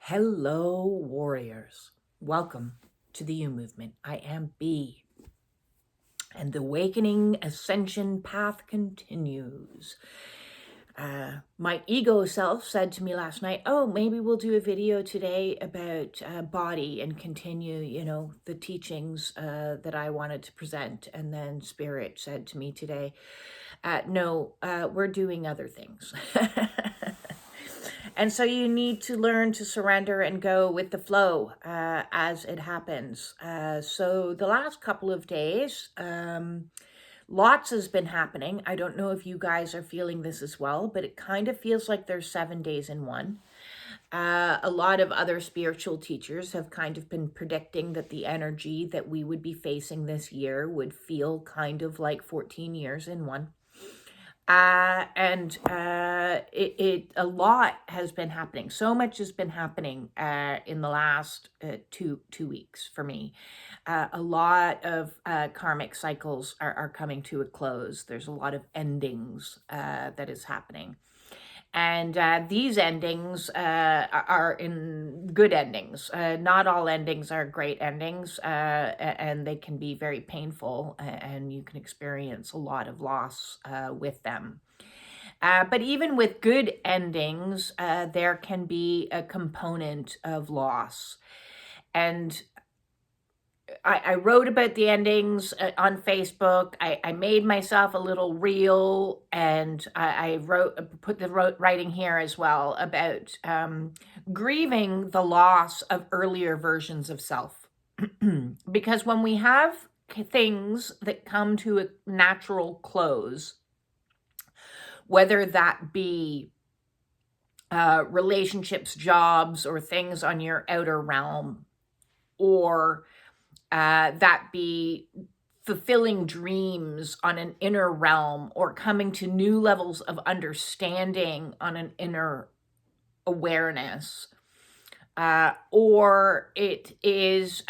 Hello, warriors. Welcome to the U Movement. I am B, and the awakening ascension path continues. My ego self said to me last night, oh, maybe we'll do a video today about body and continue, the teachings that I wanted to present. And then Spirit said to me today, no, we're doing other things. And so you need to learn to surrender and go with the flow as it happens. So the last couple of days, lots has been happening. I don't know if you guys are feeling this as well, but it kind of feels like there's 7 days in one. A lot of other spiritual teachers have kind of been predicting that the energy that we would be facing this year would feel kind of like 14 years in one. A lot has been happening. So much has been happening in the last two weeks for me. A lot of karmic cycles are coming to a close. There's a lot of endings that is happening. And these endings are in good endings. Not all endings are great endings, and they can be very painful, and you can experience a lot of loss with them. But even with good endings, there can be a component of loss. And I wrote about the endings on Facebook. I made myself a little reel, and I put the writing here as well about grieving the loss of earlier versions of self. Because when we have things that come to a natural close, whether that be relationships, jobs, or things on your outer realm, or that be fulfilling dreams on an inner realm, or coming to new levels of understanding on an inner awareness, or it is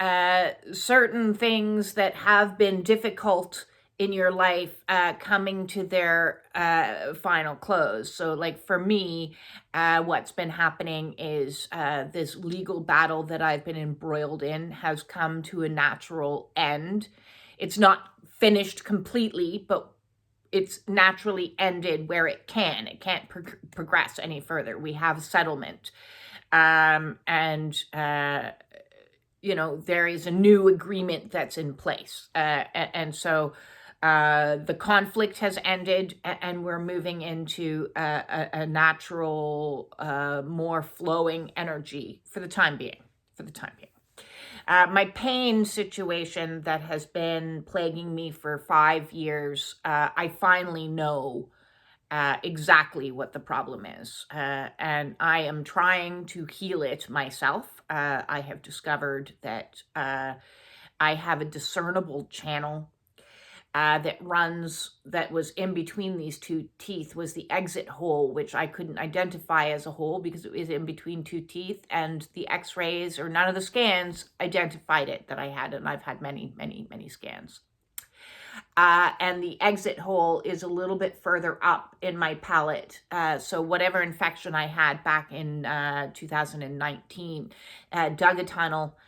certain things that have been difficult in your life coming to their final close. So like for me, what's been happening is this legal battle that I've been embroiled in has come to a natural end. It's not finished completely, but it's naturally ended where it can. It can't progress any further. We have settlement. There is a new agreement that's in place. So the conflict has ended, and we're moving into a natural, more flowing energy for the time being. My pain situation that has been plaguing me for 5 years, I finally know exactly what the problem is. And I am trying to heal it myself. I have discovered that I have a discernible channel that was in between these two teeth, was the exit hole, which I couldn't identify as a hole because it was in between two teeth, and the x-rays or none of the scans identified it that I had, and I've had many, many, many scans. And the exit hole is a little bit further up in my palate. So whatever infection I had back in 2019 dug a tunnel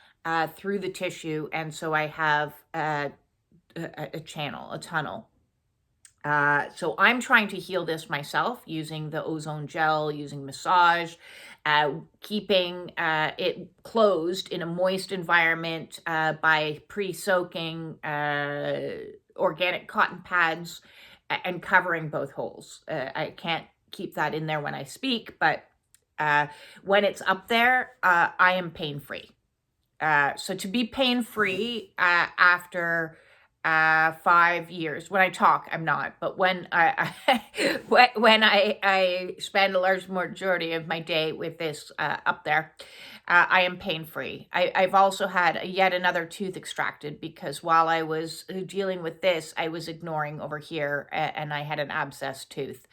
through the tissue, and so I have a tunnel. So I'm trying to heal this myself using the ozone gel, using massage, keeping it closed in a moist environment by pre-soaking organic cotton pads and covering both holes. I can't keep that in there when I speak, but when it's up there, I am pain-free. So to be pain-free after 5 years, when I talk, I'm not, but when when I spend a large majority of my day with this up there, I am pain-free. I've also had yet another tooth extracted because while I was dealing with this, I was ignoring over here, and I had an abscess tooth.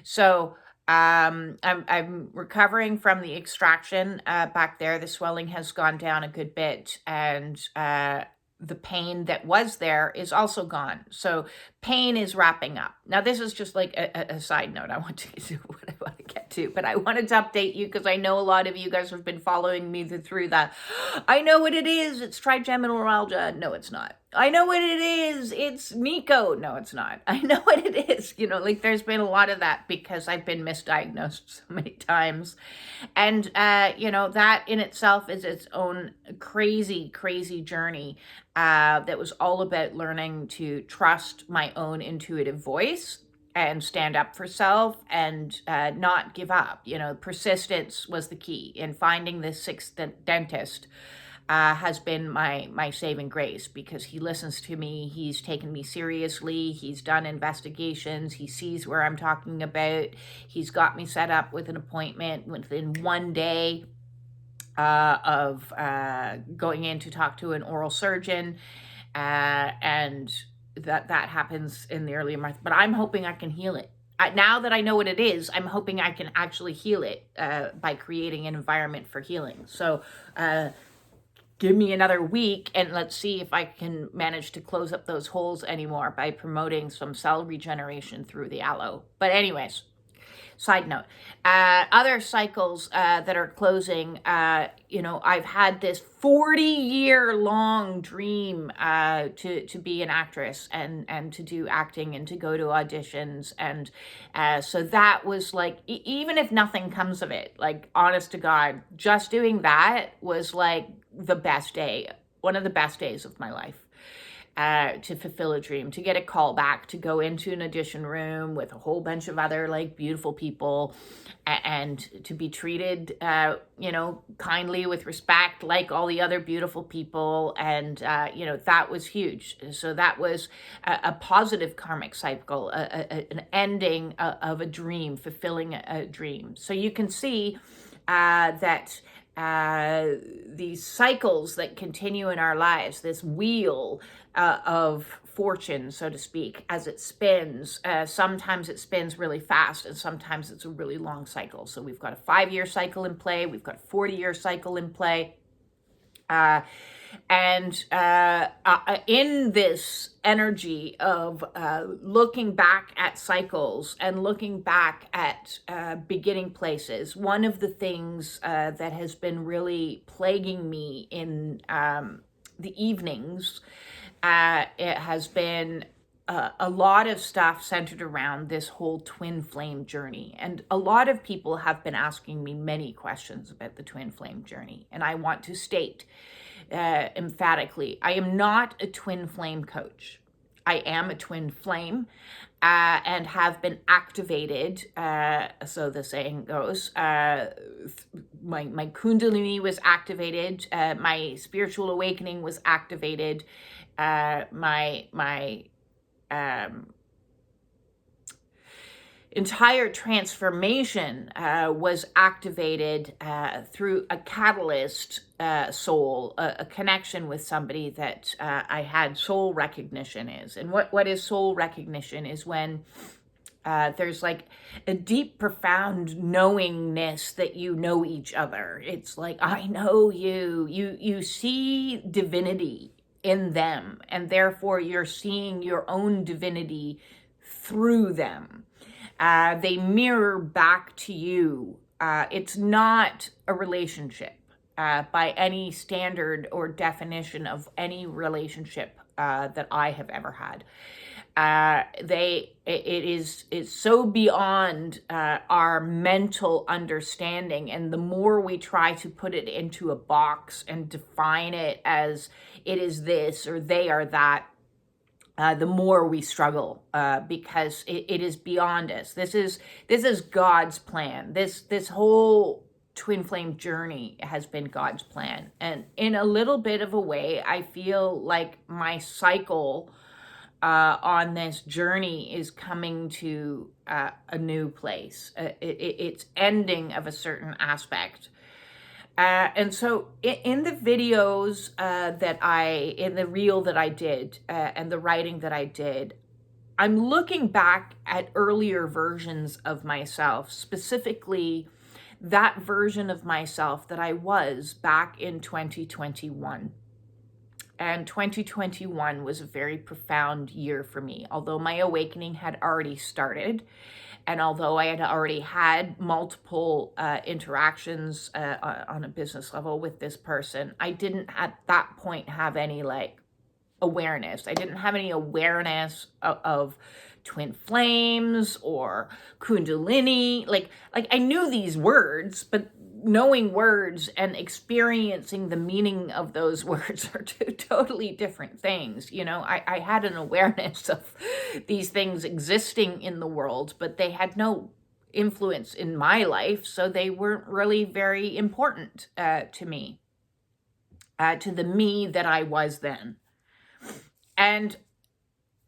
So I'm recovering from the extraction back there. The swelling has gone down a good bit, and the pain that was there is also gone. So pain is wrapping up. Now, this is just like a side note. I want to get to, but I wanted to update you because I know a lot of you guys have been following me through that. I know what it is. It's trigeminal neuralgia. No, it's not. I know what it is. It's Nico. No, it's not. I know what it is. You know, like there's been a lot of that because I've been misdiagnosed so many times. And, you know, that in itself is its own crazy, crazy journey that was all about learning to trust my own intuitive voice and stand up for self and not give up. You know, persistence was the key in finding this sixth dentist. Has been my saving grace because he listens to me. He's taken me seriously. He's done investigations. He sees where I'm talking about. He's got me set up with an appointment within one day of going in to talk to an oral surgeon. And that happens in the early months. But I'm hoping I can heal it. Now that I know what it is, I'm hoping I can actually heal it by creating an environment for healing. So, give me another week and let's see if I can manage to close up those holes anymore by promoting some cell regeneration through the aloe. But anyways, side note, other cycles that are closing, you know, I've had this 40-year-long dream to be an actress and to do acting and to go to auditions. And so that was like, even if nothing comes of it, like honest to God, just doing that was like the best day, one of the best days of my life. To fulfill a dream, to get a call back, to go into an audition room with a whole bunch of other like beautiful people and to be treated, you know, kindly with respect, like all the other beautiful people. And, you know, that was huge. So that was a positive karmic cycle, an ending of a dream, fulfilling a dream. So you can see that these cycles that continue in our lives, this wheel of fortune, so to speak, as it spins. Sometimes it spins really fast and sometimes it's a really long cycle. So we've got a 5-year cycle in play. We've got a 40-year cycle in play. And in this energy of looking back at cycles and looking back at beginning places, one of the things that has been really plaguing me in the evenings, it has been a lot of stuff centered around this whole twin flame journey. And a lot of people have been asking me many questions about the twin flame journey. And I want to state emphatically, I am not a twin flame coach. I am a twin flame and have been activated, so the saying goes. My Kundalini was activated, my spiritual awakening was activated, my entire transformation was activated through a catalyst soul, a connection with somebody that I had soul recognition is. And what is soul recognition is when there's like a deep, profound knowingness that you know each other. It's like, I know you. You see divinity in them, and therefore you're seeing your own divinity through them. They mirror back to you. It's not a relationship by any standard or definition of any relationship that I have ever had. It's so beyond our mental understanding, and the more we try to put it into a box and define it as it is this or they are that, the more we struggle because it is beyond us. This is God's plan. This whole twin flame journey has been God's plan, and in a little bit of a way, I feel like my cycle on this journey is coming to a new place. It's ending of a certain aspect. And so in the videos in the reel that I did and the writing that I did, I'm looking back at earlier versions of myself, specifically that version of myself that I was back in 2021. And 2021 was a very profound year for me. Although my awakening had already started, and although I had already had multiple interactions on a business level with this person, I didn't at that point have any like awareness. I didn't have any awareness of twin flames or kundalini. Like I knew these words, but knowing words and experiencing the meaning of those words are two totally different things. You know, I had an awareness of these things existing in the world, but they had no influence in my life, so they weren't really very important to me, to the me that I was then. And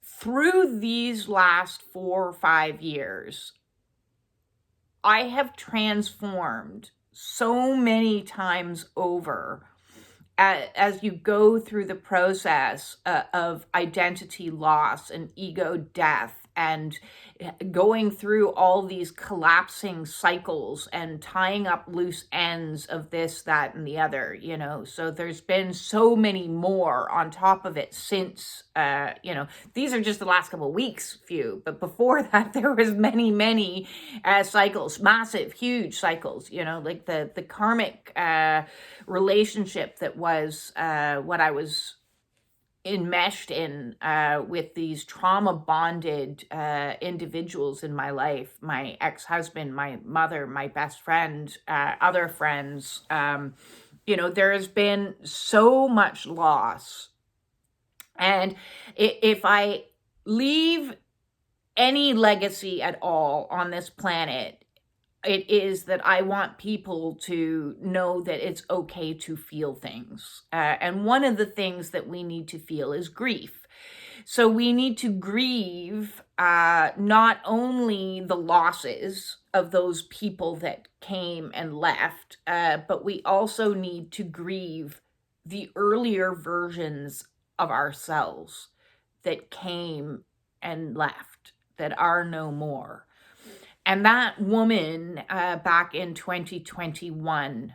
through these last 4 or 5 years, I have transformed so many times over as you go through the process of identity loss and ego death and going through all these collapsing cycles and tying up loose ends of this, that, and the other, you know. So there's been so many more on top of it since, you know, these are just the last couple of weeks, few, but before that, there was many cycles, massive, huge cycles, you know, like the karmic relationship that was what I was enmeshed in with these trauma bonded individuals in my life, my ex-husband, my mother, my best friend, other friends. You know, there has been so much loss. And if I leave any legacy at all on this planet, it is that I want people to know that it's okay to feel things. And one of the things that we need to feel is grief. So we need to grieve not only the losses of those people that came and left, but we also need to grieve the earlier versions of ourselves that came and left, that are no more. And that woman back in 2021,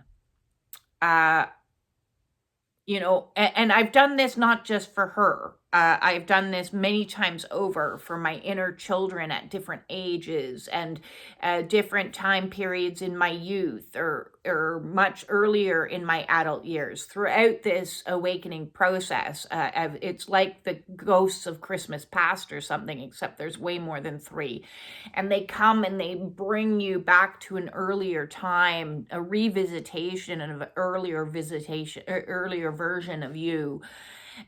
you know, and I've done this not just for her. I've done this many times over for my inner children at different ages and different time periods in my youth or much earlier in my adult years. Throughout this awakening process, it's like the ghosts of Christmas past or something, except there's way more than 3. And they come and they bring you back to an earlier time, a revisitation of an earlier visitation, or earlier version of you.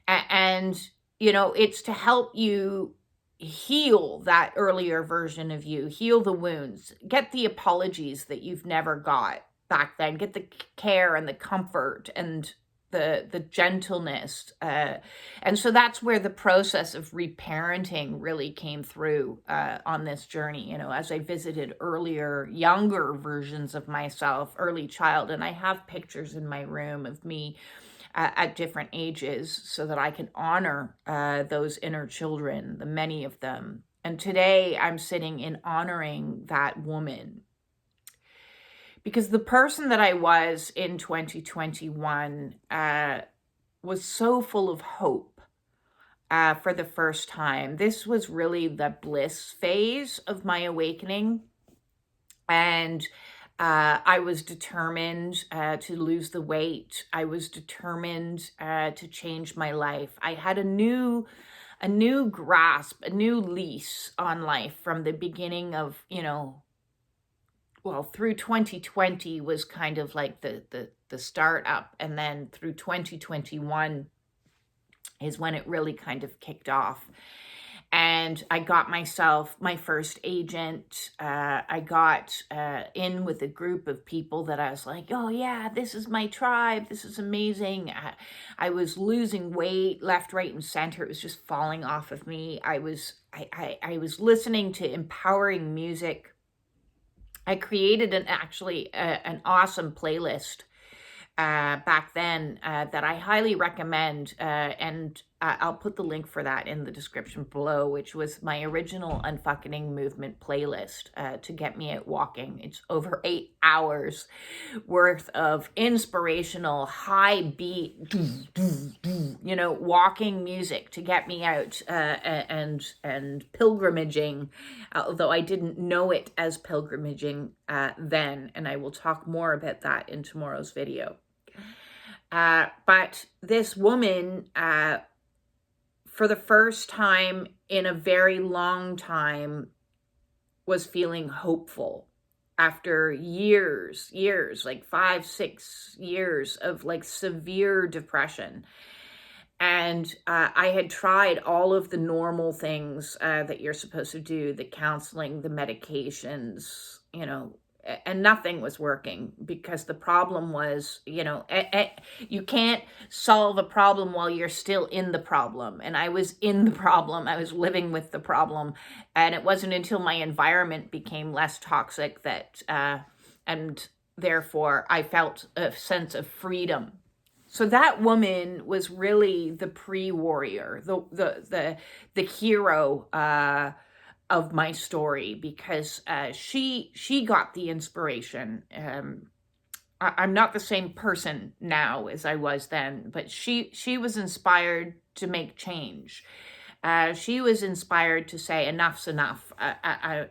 And you know, it's to help you heal that earlier version of you, heal the wounds, get the apologies that you've never got back then, get the care and the comfort and the gentleness. And so that's where the process of reparenting really came through on this journey, you know, as I visited earlier, younger versions of myself, early child. And I have pictures in my room of me at different ages so that I can honor those inner children, the many of them. And today I'm sitting in honoring that woman, because the person that I was in 2021 was so full of hope for the first time. This was really the bliss phase of my awakening. And I was determined to lose the weight. I was determined to change my life. I had a new grasp, a new lease on life from the beginning of, you know, well, through 2020 was kind of like the start up, and then through 2021 is when it really kind of kicked off. And I got myself my first agent. I got in with a group of people that I was like, oh yeah, this is my tribe. This is amazing. I was losing weight left, right, and center. It was just falling off of me. I was listening to empowering music. I created an awesome playlist back then that I highly recommend. And I'll put the link for that in the description below, which was my original Unfuckening Movement playlist to get me out walking. It's over 8 hours worth of inspirational, high beat, you know, walking music to get me out and pilgrimaging, although I didn't know it as pilgrimaging then, and I will talk more about that in tomorrow's video. But this woman, for the first time in a very long time, was feeling hopeful after years, like 5-6 years of like severe depression. And I had tried all of the normal things that you're supposed to do, the counseling, the medications, you know, and nothing was working, because the problem was, you know, you can't solve a problem while you're still in the problem. And I was in the problem. I was living with the problem. And it wasn't until my environment became less toxic that, and therefore I felt a sense of freedom. So that woman was really the pre-warrior, the hero of my story, because she got the inspiration. I'm not the same person now as I was then, but she was inspired to make change. She was inspired to say enough's enough. I'm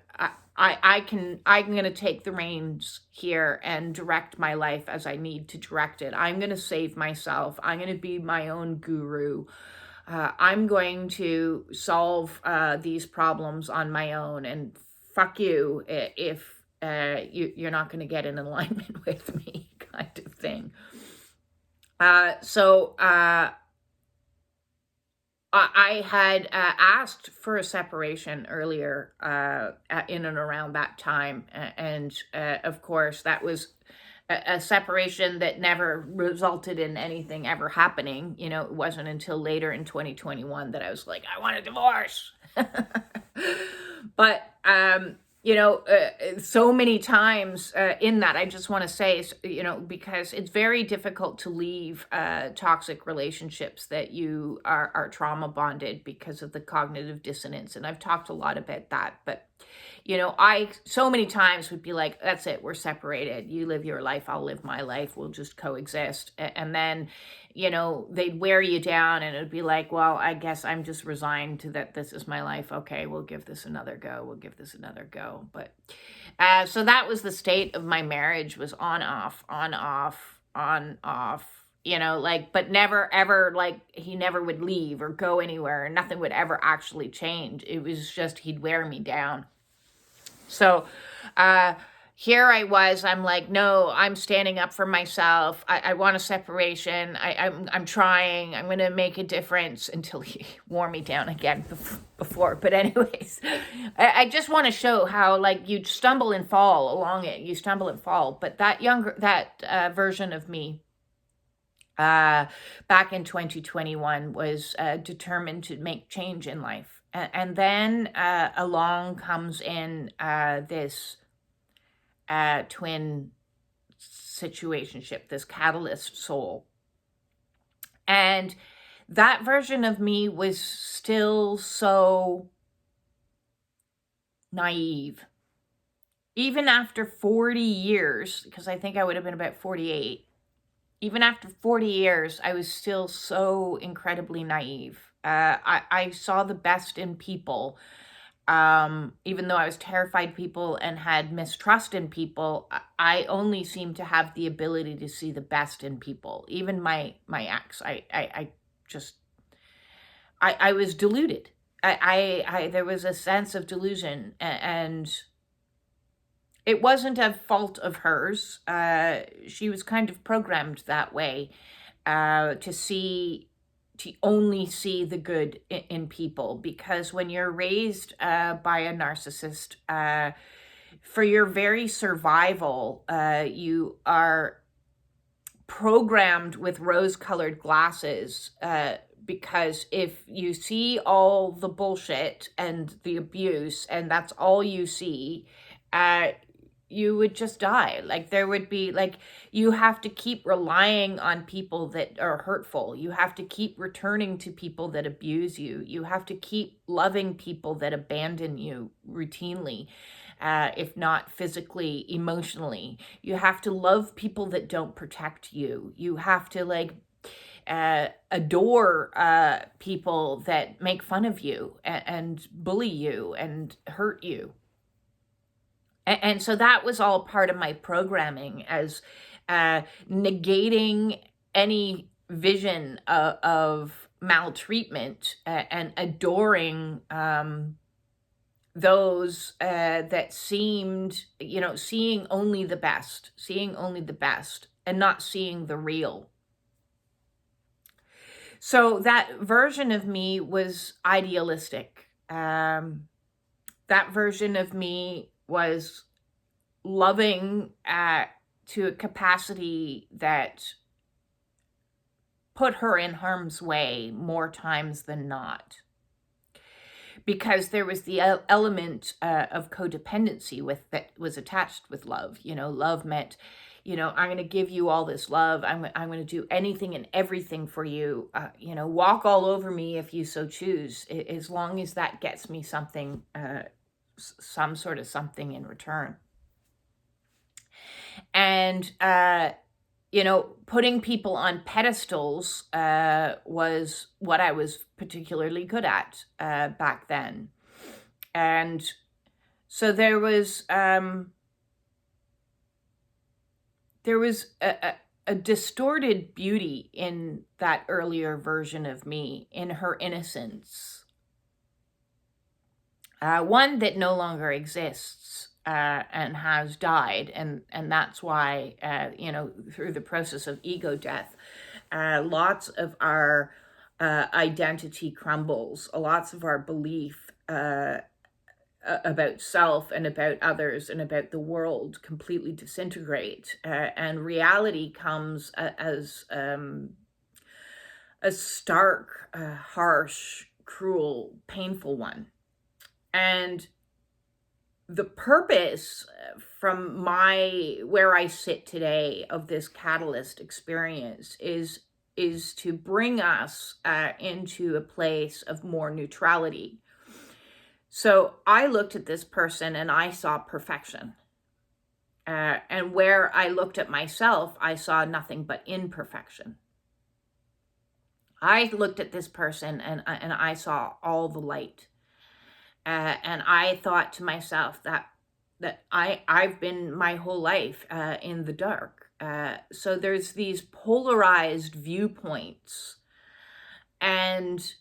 going to take the reins here and direct my life as I need to direct it. I'm going to save myself. I'm going to be my own guru. I'm going to solve these problems on my own, and fuck you if you're not going to get in alignment with me, kind of thing. So I had asked for a separation earlier in and around that time. And of course, that was a separation that never resulted in anything ever happening. You know, it wasn't until later in 2021 that I was like, I want a divorce. But, you know, so many times in that, I just want to say, you know, because it's very difficult to leave toxic relationships that you are trauma bonded because of the cognitive dissonance. And I've talked a lot about that. But, you know, I so many times would be like, that's it, we're separated. You live your life, I'll live my life. We'll just coexist. And then, you know, they'd wear you down, and it'd be like, well, I guess I'm just resigned to that. This is my life. Okay, we'll give this another go. We'll give this another go. But so that was the state of my marriage, was on, off, on, off, on, off, you know, like, but never, ever, like, he never would leave or go anywhere, and nothing would ever actually change. It was just, he'd wear me down. So, here I was, I'm like, no, I'm standing up for myself. I want a separation. I'm trying, I'm going to make a difference, until he wore me down again before. But anyways, I just want to show how, like, you stumble and fall along it. You stumble and fall. But that version of me, back in 2021 was determined to make change in life. And then along comes in this twin situationship, this catalyst soul. And that version of me was still so naive. Even after 40 years, because I think I would have been about 48, even after 40 years, I was still so incredibly naive. I saw the best in people. Even though I was terrified of people and had mistrust in people, I only seemed to have the ability to see the best in people. Even my ex, I was deluded. There was a sense of delusion, and it wasn't a fault of hers. She was kind of programmed that way, to only see the good in people, because when you're raised by a narcissist, for your very survival, you are programmed with rose-colored glasses, because if you see all the bullshit and the abuse, and that's all you see, you would just die. Like there would be like, you have to keep relying on people that are hurtful. You have to keep returning to people that abuse you. You have to keep loving people that abandon you routinely, if not physically, emotionally. You have to love people that don't protect you. You have to like adore people that make fun of you and bully you and hurt you. And so that was all part of my programming, as negating any vision of maltreatment, and adoring those that seemed, seeing only the best, and not seeing the real. So that version of me was idealistic. That version of me was loving to a capacity that put her in harm's way more times than not. Because there was the element of codependency that was attached with love. Love meant, I'm going to give you all this love. I'm going to do anything and everything for you. Walk all over me if you so choose, as long as that gets me something, some sort of something in return. And, putting people on pedestals was what I was particularly good at back then. And so there was a distorted beauty in that earlier version of me, in her innocence. One that no longer exists and has died. And that's why, through the process of ego death, lots of our identity crumbles, lots of our belief about self and about others and about the world completely disintegrate, and reality comes as a stark, harsh, cruel, painful one. And the purpose from where I sit today of this catalyst experience is to bring us into a place of more neutrality. So I looked at this person and I saw perfection. And where I looked at myself, I saw nothing but imperfection. I looked at this person and I saw all the light. And I thought to myself that I've been my whole life in the dark. So there's these polarized viewpoints. And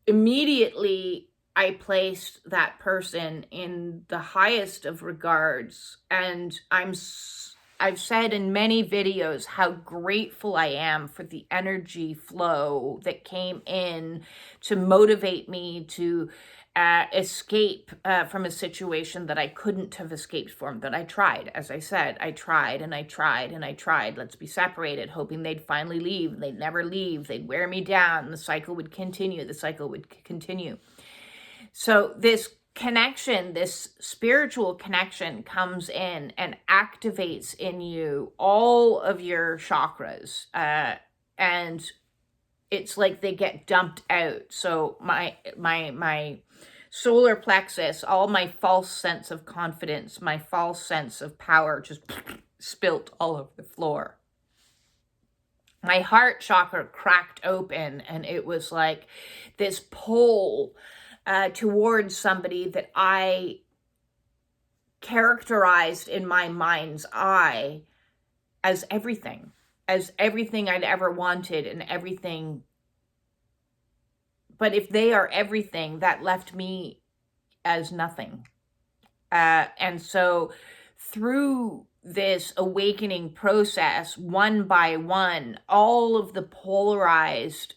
immediately I placed that person in the highest of regards. And I've said in many videos how grateful I am for the energy flow that came in to motivate me to escape from a situation that I couldn't have escaped from, that I tried. As I said, I tried and I tried and I tried. Let's be separated, hoping they'd finally leave. They'd never leave. They'd wear me down. The cycle would continue. So this connection, this spiritual connection, comes in and activates in you all of your chakras, and it's like they get dumped out. So my solar plexus, all my false sense of confidence, my false sense of power, just spilt all over the floor. My heart chakra cracked open, and it was like this pull towards somebody that I characterized in my mind's eye as everything I'd ever wanted and everything. But if they are everything, that left me as nothing. And so through this awakening process, one by one, all of the polarized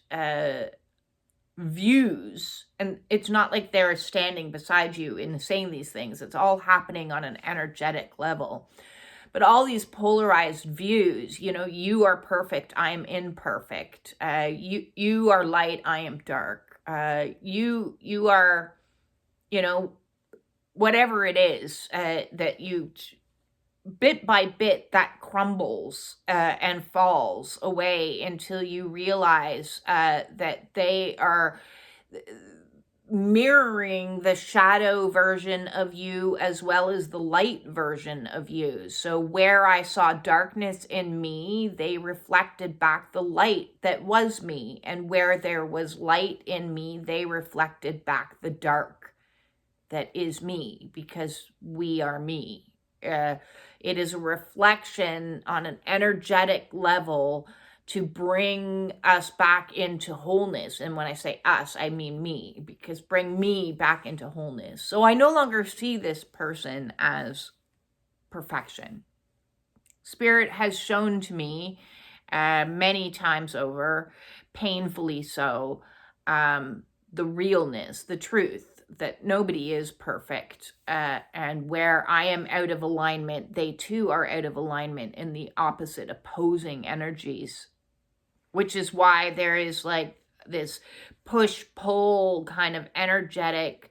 views, and it's not like they're standing beside you in saying these things, it's all happening on an energetic level, but all these polarized views, you are perfect, I am imperfect, you are light, I am dark, you are, whatever it is that you, bit by bit, that crumbles and falls away until you realize that they are mirroring the shadow version of you as well as the light version of you. So where I saw darkness in me, they reflected back the light that was me. And where there was light in me, they reflected back the dark that is me, because we are me. It is a reflection on an energetic level to bring us back into wholeness. And when I say us, I mean me, because bring me back into wholeness. So I no longer see this person as perfection. Spirit has shown to me many times over, painfully so, the realness, the truth, that nobody is perfect. And where I am out of alignment, they too are out of alignment in the opposite, opposing energies, which is why there is like this push-pull kind of energetic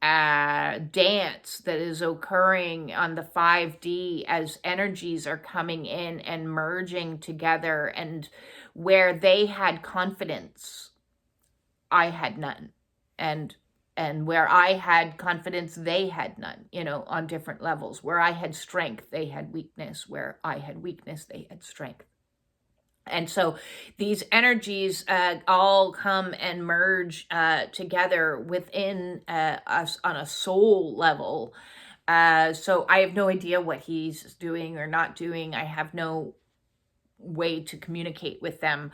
dance that is occurring on the 5D as energies are coming in and merging together. And where they had confidence, I had none. And where I had confidence, they had none, on different levels. Where I had strength, they had weakness. Where I had weakness, they had strength. And so these energies all come and merge together within us on a soul level. So I have no idea what he's doing or not doing. I have no way to communicate with them.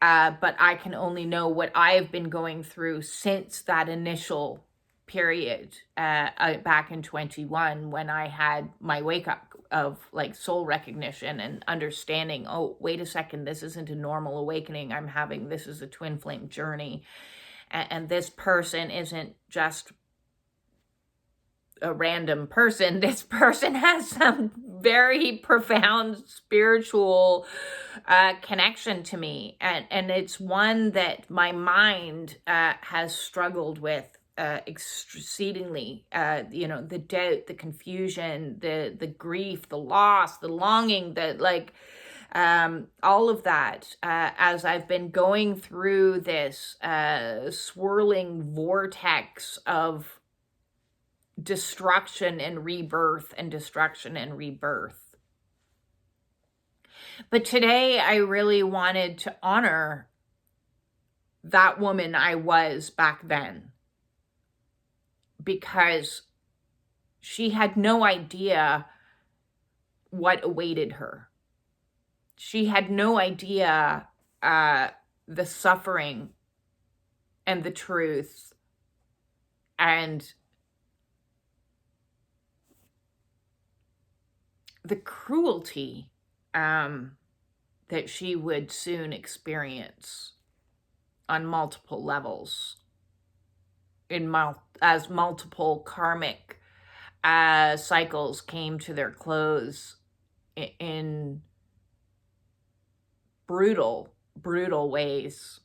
But I can only know what I've been going through since that initial period back in 21, when I had my wake up of like soul recognition and understanding, oh, wait a second, this isn't a normal awakening I'm having. This is a twin flame journey. And this person isn't just a random person. This person has some very profound spiritual connection to me. And it's one that my mind has struggled with exceedingly. The doubt, the confusion, the grief, the loss, the longing, all of that, as I've been going through this swirling vortex of destruction and rebirth and destruction and rebirth. But today I really wanted to honor that woman I was back then, because she had no idea what awaited her. She had no idea the suffering and the truth and the cruelty that she would soon experience on multiple levels, as multiple karmic cycles came to their close in brutal ways.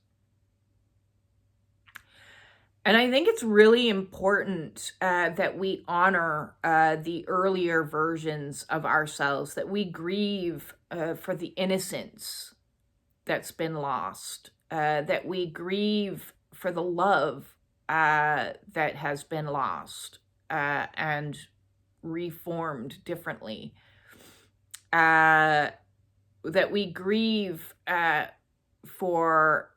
And I think it's really important that we honor the earlier versions of ourselves, that we grieve for the innocence that's been lost, that we grieve for the love that has been lost and reformed differently, that we grieve for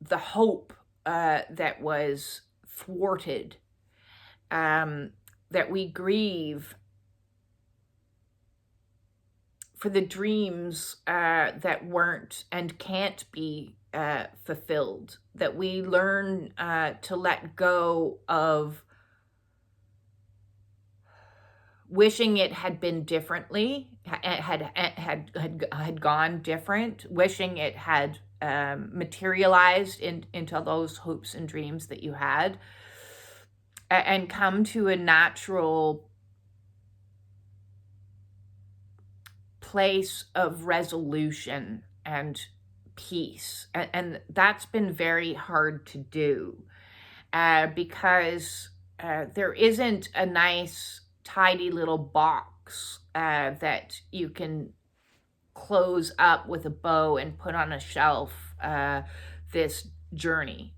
the hope that was thwarted, that we grieve for the dreams that weren't and can't be fulfilled, that we learn to let go of wishing it had been differently, had gone different, wishing it had materialized into those hopes and dreams that you had, and come to a natural place of resolution and peace. And that's been very hard to do because there isn't a nice, tidy little box that you can close up with a bow and put on a shelf this journey.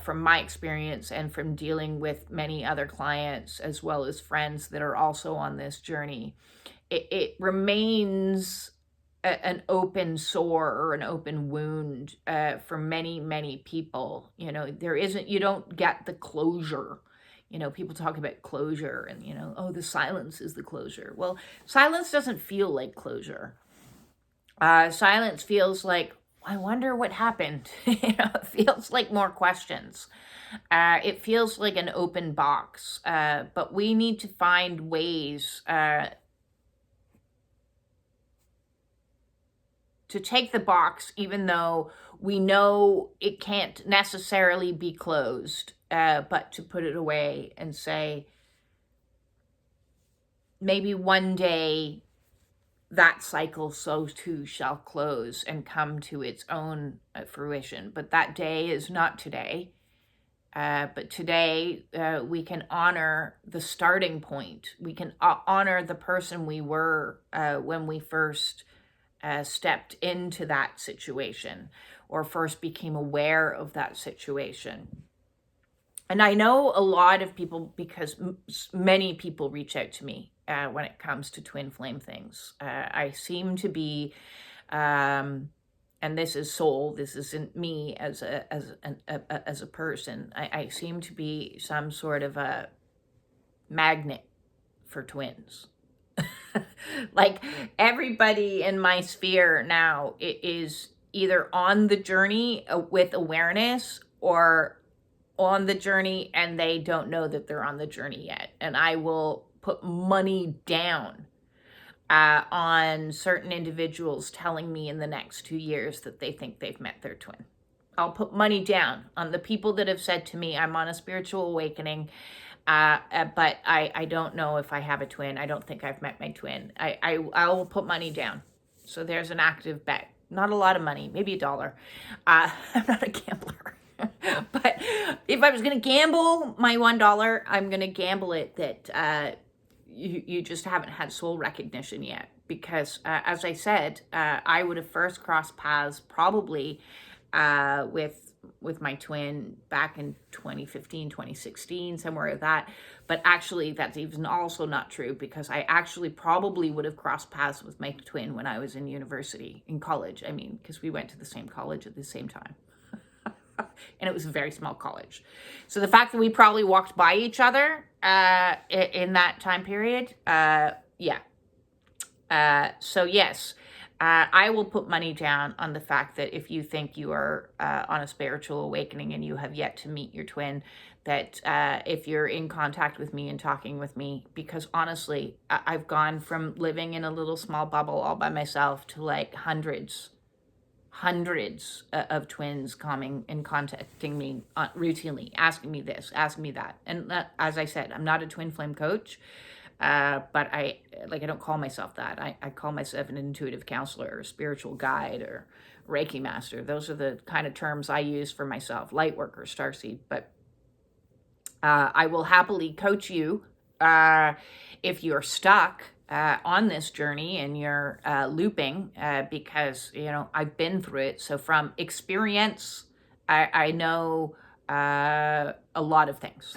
From my experience and from dealing with many other clients as well as friends that are also on this journey, it remains an open sore or an open wound for many, many people. You know, you don't get the closure. You know, people talk about closure and, oh, the silence is the closure. Well, silence doesn't feel like closure. Silence feels like, I wonder what happened. It feels like more questions. It feels like an open box. But we need to find ways to take the box, even though we know it can't necessarily be closed, but to put it away and say, maybe one day that cycle so too shall close and come to its own fruition. But that day is not today. But today we can honor the starting point. We can honor the person we were when we first stepped into that situation or first became aware of that situation. And I know a lot of people, because many people reach out to me when it comes to twin flame things. I seem to be, and this is soul, this isn't me as a person. I seem to be some sort of a magnet for twins. Like everybody in my sphere now is either on the journey with awareness or on the journey and they don't know that they're on the journey yet. And I will put money down on certain individuals telling me in the next 2 years that they think they've met their twin. I'll put money down on the people that have said to me, I'm on a spiritual awakening, but I don't know if I have a twin. I don't think I've met my twin. I will put money down. So there's an active bet. Not a lot of money, maybe $1. I'm not a gambler. But if I was going to gamble my $1, I'm going to gamble it that you just haven't had soul recognition yet. Because as I said, I would have first crossed paths probably with my twin back in 2015, 2016, somewhere like that. But actually, that's even also not true, because I actually probably would have crossed paths with my twin when I was in university, in college. I mean, because we went to the same college at the same time. And it was a very small college. So the fact that we probably walked by each other in that time period, yeah. So yes, I will put money down on the fact that if you think you are on a spiritual awakening and you have yet to meet your twin, that if you're in contact with me and talking with me, because honestly, I've gone from living in a little small bubble all by myself to like hundreds of twins coming and contacting me routinely, asking me this, asking me that. And as I said, I'm not a twin flame coach, but I don't call myself that. I call myself an intuitive counselor or spiritual guide or Reiki Master. Those are the kind of terms I use for myself, light worker, starseed. But I will happily coach you if you're stuck on this journey and you're looping, because, I've been through it. So from experience, I know a lot of things.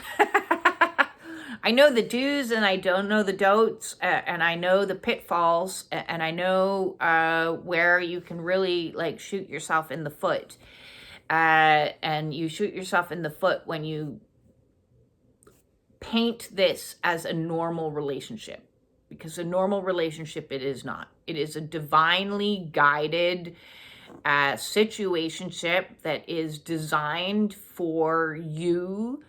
I know the do's and I don't know the don'ts, and I know the pitfalls, and I know where you can really shoot yourself in the foot. And you shoot yourself in the foot when you paint this as a normal relationship, because a normal relationship it is not. It is a divinely guided situationship that is designed for you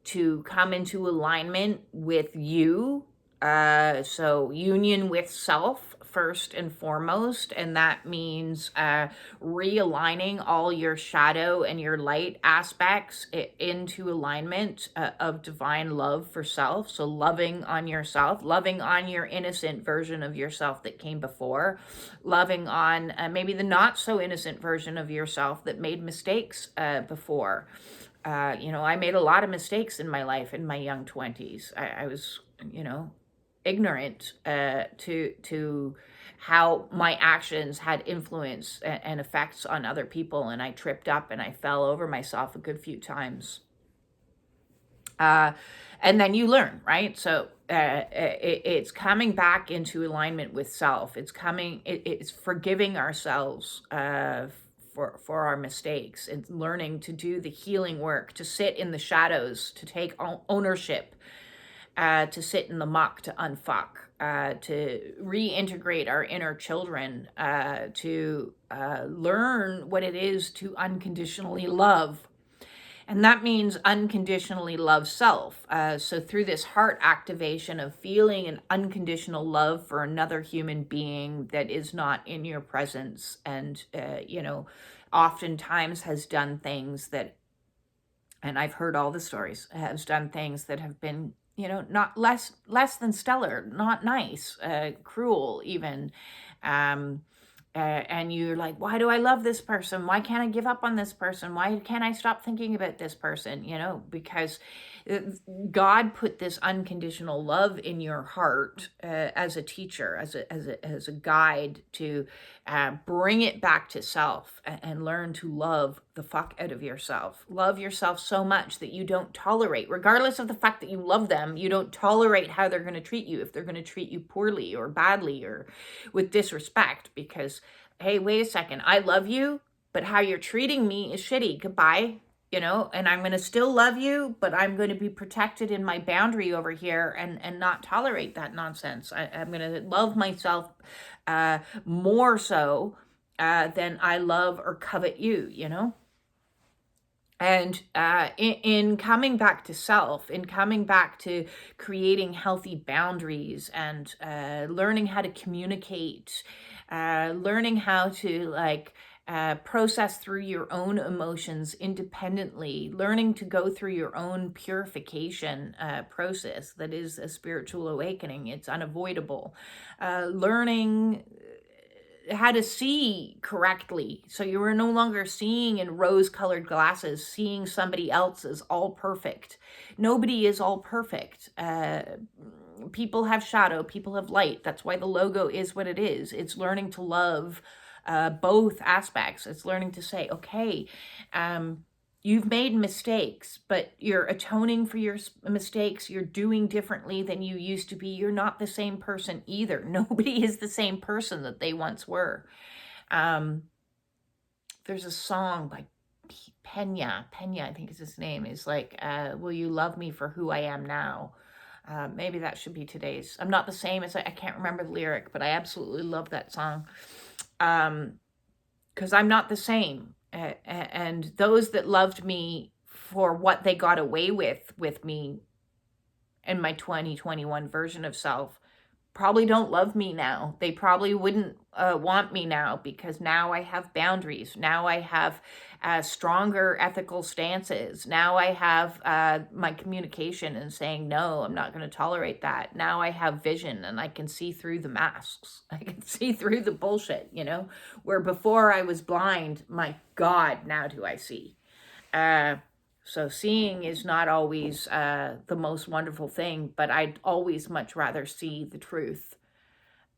to come into alignment with you. So union with self first and foremost, and that means realigning all your shadow and your light aspects into alignment of divine love for self. So loving on yourself, loving on your innocent version of yourself that came before, loving on maybe the not so innocent version of yourself that made mistakes before. I made a lot of mistakes in my life in my young 20s. I was, ignorant to how my actions had influence and effects on other people, and I tripped up and I fell over myself a good few times. And then you learn, right? So it's coming back into alignment with self. It's forgiving ourselves for our mistakes. It's learning to do the healing work, to sit in the shadows, to take ownership, to sit in the muck, to unfuck, to reintegrate our inner children, to learn what it is to unconditionally love. And that means unconditionally love self. So through this heart activation of feeling an unconditional love for another human being that is not in your presence and, oftentimes has done things that, and I've heard all the stories, has done things that have been, not less than stellar, not nice, cruel even. And you're like, why do I love this person? Why can't I give up on this person? Why can't I stop thinking about this person? Because God put this unconditional love in your heart as a teacher, as a guide to bring it back to self and learn to love the fuck out of yourself. Love yourself so much that you don't tolerate, regardless of the fact that you love them, you don't tolerate how they're going to treat you, if they're going to treat you poorly or badly or with disrespect, because, hey, wait a second, I love you, but how you're treating me is shitty. Goodbye. And I'm going to still love you, but I'm going to be protected in my boundary over here and not tolerate that nonsense. I'm going to love myself more so than I love or covet you, And in coming back to self, in coming back to creating healthy boundaries and learning how to communicate, learning how to process through your own emotions independently, learning to go through your own purification process that is a spiritual awakening. It's unavoidable. Learning how to see correctly. So you are no longer seeing in rose-colored glasses, seeing somebody else as all perfect. Nobody is all perfect. People have shadow, people have light. That's why the logo is what it is. It's learning to love both aspects. It's learning to say, okay, you've made mistakes, but you're atoning for your mistakes. You're doing differently than you used to be. You're not the same person either. Nobody is the same person that they once were. There's a song by Pena, I think is his name, is like, will you love me for who I am now? Maybe that should be today's. I'm not the same as, I can't remember the lyric, but I absolutely love that song. Because I'm not the same. And those that loved me for what they got away with me in my 2021 version of self probably don't love me now. They probably wouldn't want me now, because now I have boundaries. Now I have stronger ethical stances. Now I have my communication and saying, no, I'm not going to tolerate that. Now I have vision and I can see through the masks. I can see through the bullshit, where before I was blind, my God, now do I see. So seeing is not always the most wonderful thing, but I'd always much rather see the truth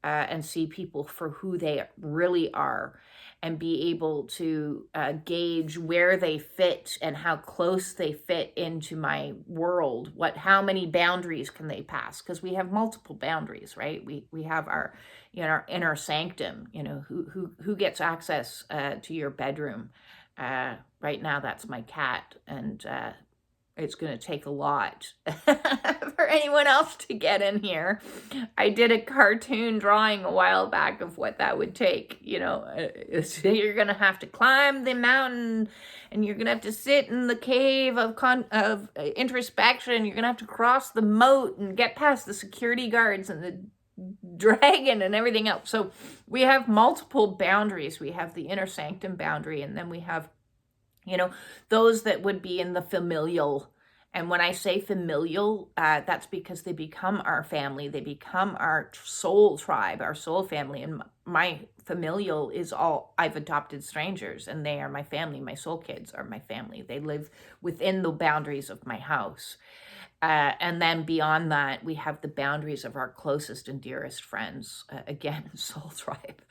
and see people for who they really are, and be able to gauge where they fit and how close they fit into my world. How many boundaries can they pass? Because we have multiple boundaries, right? We have our, our inner sanctum. Who gets access to your bedroom? Right now, that's my cat, and it's going to take a lot for anyone else to get in here. I did a cartoon drawing a while back of what that would take. So you're going to have to climb the mountain, and you're going to have to sit in the cave of introspection. You're going to have to cross the moat and get past the security guards and the dragon and everything else. So we have multiple boundaries. We have the inner sanctum boundary, and then we have, those that would be in the familial. And when I say familial, that's because they become our family. They become our soul tribe, our soul family. And my familial is all, I've adopted strangers, and they are my family. My soul kids are my family. They live within the boundaries of my house. And then beyond that, we have the boundaries of our closest and dearest friends, again, soul tribe.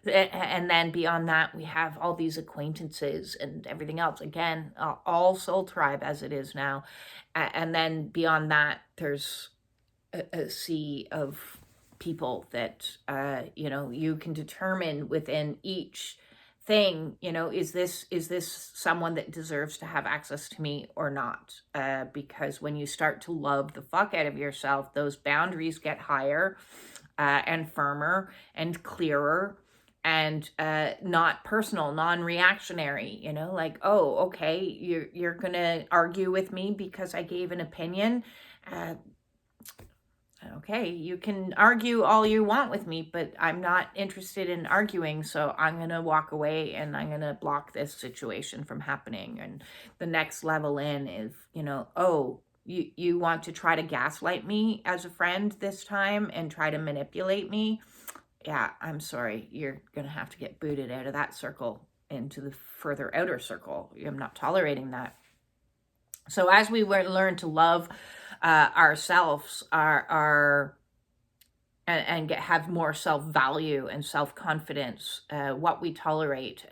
And then beyond that, we have all these acquaintances and everything else, again, all soul tribe as it is now. And then beyond that, there's a sea of people that, you can determine within each thing, is this someone that deserves to have access to me or not? Because when you start to love the fuck out of yourself, those boundaries get higher and firmer and clearer and not personal, non-reactionary, like, oh, okay, you're gonna argue with me because I gave an opinion. Okay, you can argue all you want with me, but I'm not interested in arguing, so I'm going to walk away and I'm going to block this situation from happening. And the next level in is, oh, you want to try to gaslight me as a friend this time and try to manipulate me? Yeah, I'm sorry. You're going to have to get booted out of that circle into the further outer circle. I'm not tolerating that. So as we learn to love ourselves, and have more self-value and self-confidence, what we tolerate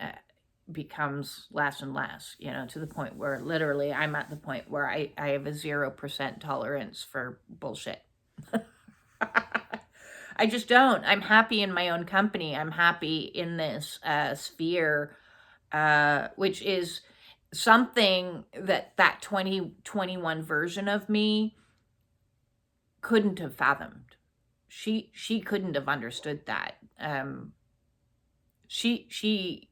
becomes less and less, to the point where literally I'm at the point where I have a 0% tolerance for bullshit. I just don't. I'm happy in my own company. I'm happy in this sphere, which is something that 2021 version of me couldn't have fathomed. She couldn't have understood that. She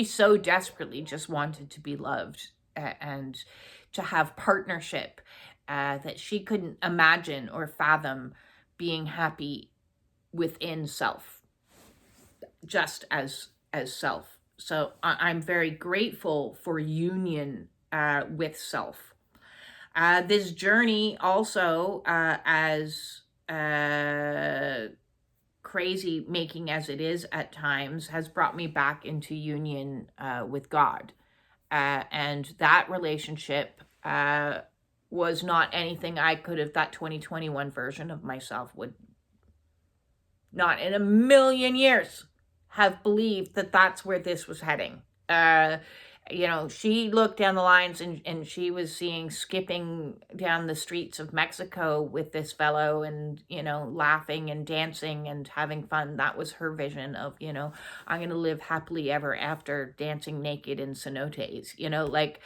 so desperately just wanted to be loved and to have partnership, that she couldn't imagine or fathom being happy within self, just as self. So I'm very grateful for union with self. This journey also, as crazy making as it is at times, has brought me back into union with God. And that relationship was not anything I could have, that 2021 version of myself would not in a million years have believed that that's where this was heading. She looked down the lines and she was seeing skipping down the streets of Mexico with this fellow and, laughing and dancing and having fun. That was her vision of, I'm going to live happily ever after, dancing naked in cenotes, like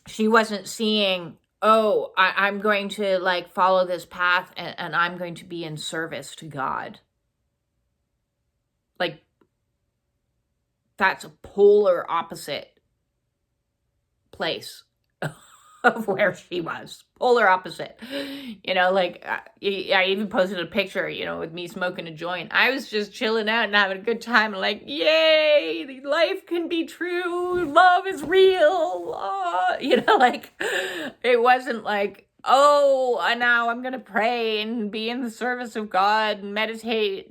she wasn't seeing, oh, I'm going to follow this path and I'm going to be in service to God. That's a polar opposite place of where she was. Polar opposite. I even posted a picture, with me smoking a joint. I was just chilling out and having a good time. Yay, life can be true. Love is real. It wasn't oh, now I'm going to pray and be in the service of God and meditate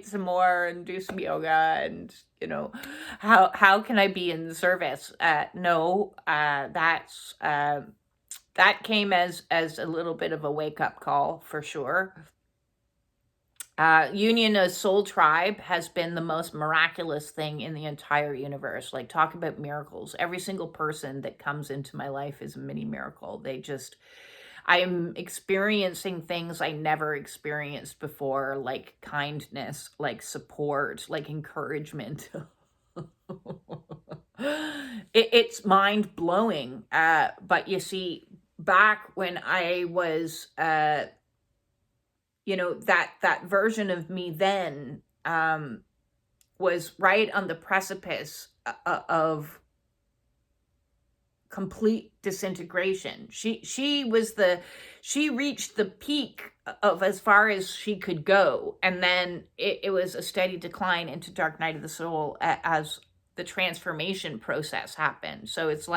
some more and do some yoga and, how can I be in the service? No, that came as a little bit of a wake-up call for sure. Union as soul tribe has been the most miraculous thing in the entire universe. Talk about miracles. Every single person that comes into my life is a mini miracle. I am experiencing things I never experienced before, like kindness, like support, like encouragement. It's mind-blowing. But you see, back when I was that version of me then was right on the precipice of complete disintegration. She reached the peak of as far as she could go, and then it was a steady decline into dark night of the soul as the transformation process happened. So it's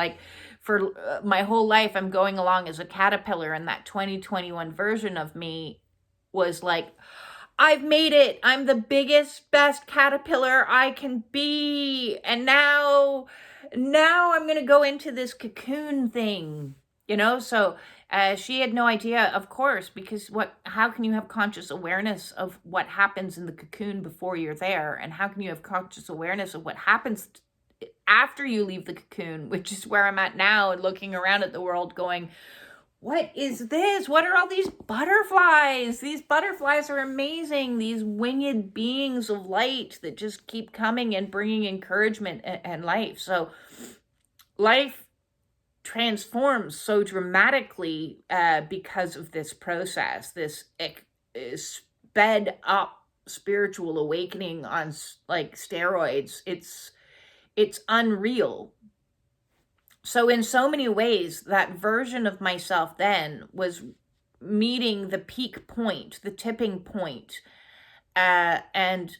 for my whole life I'm going along as a caterpillar, and that 2021 version of me was I've made it. I'm the biggest, best caterpillar I can be. And now I'm going to go into this cocoon thing, So she had no idea, of course, because how can you have conscious awareness of what happens in the cocoon before you're there? And how can you have conscious awareness of what happens after you leave the cocoon, which is where I'm at now, and looking around at the world going, what is this? What are all these butterflies? These butterflies are amazing. These winged beings of light that just keep coming and bringing encouragement and life. So life transforms so dramatically because of this process, this sped up spiritual awakening on like steroids. It's unreal. So in so many ways, that version of myself then was meeting the peak point, the tipping point. And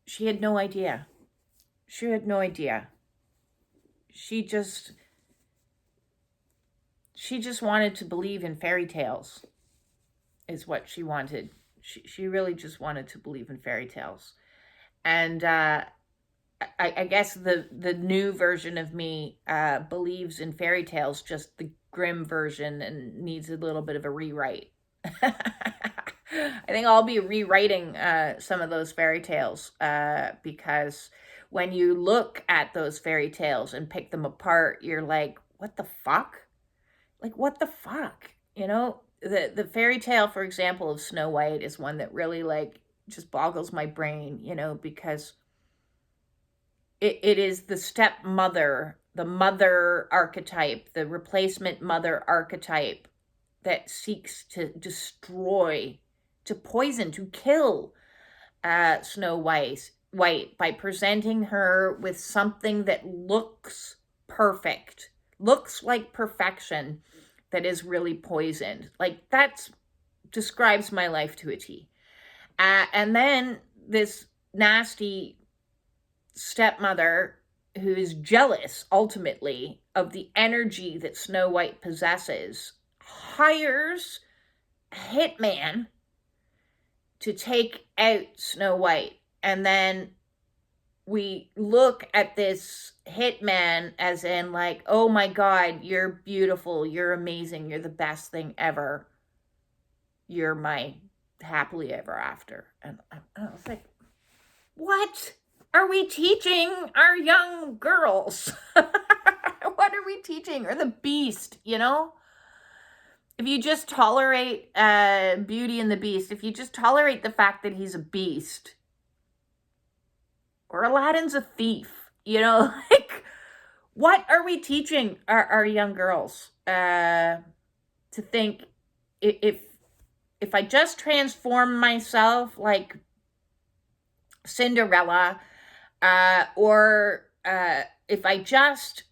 she had no idea. She had no idea. She just wanted to believe in fairy tales, is what she wanted. She really just wanted to believe in fairy tales. And I guess the new version of me believes in fairy tales, just the grim version, and needs a little bit of a rewrite. I think I'll be rewriting some of those fairy tales because when you look at those fairy tales and pick them apart, you're like, what the fuck? Like, what the fuck? The fairy tale, for example, of Snow White is one that really like just boggles my brain, because it is the stepmother, the mother archetype, the replacement mother archetype that seeks to destroy, to poison, to kill Snow White by presenting her with something that looks perfect, looks like perfection, that is really poisoned. Like, that describes my life to a T. And then this nasty stepmother who is jealous ultimately of the energy that Snow White possesses hires a hitman to take out Snow White. And then we look at this hitman as in like, oh my God, you're beautiful, you're amazing, you're the best thing ever, you're my happily ever after. And I was like, what are we teaching our young girls? What are we teaching? Or the Beast, If you just tolerate Beauty and the Beast, if you just tolerate the fact that he's a beast, or Aladdin's a thief, like, what are we teaching our young girls to think if I just transform myself like Cinderella, or if I just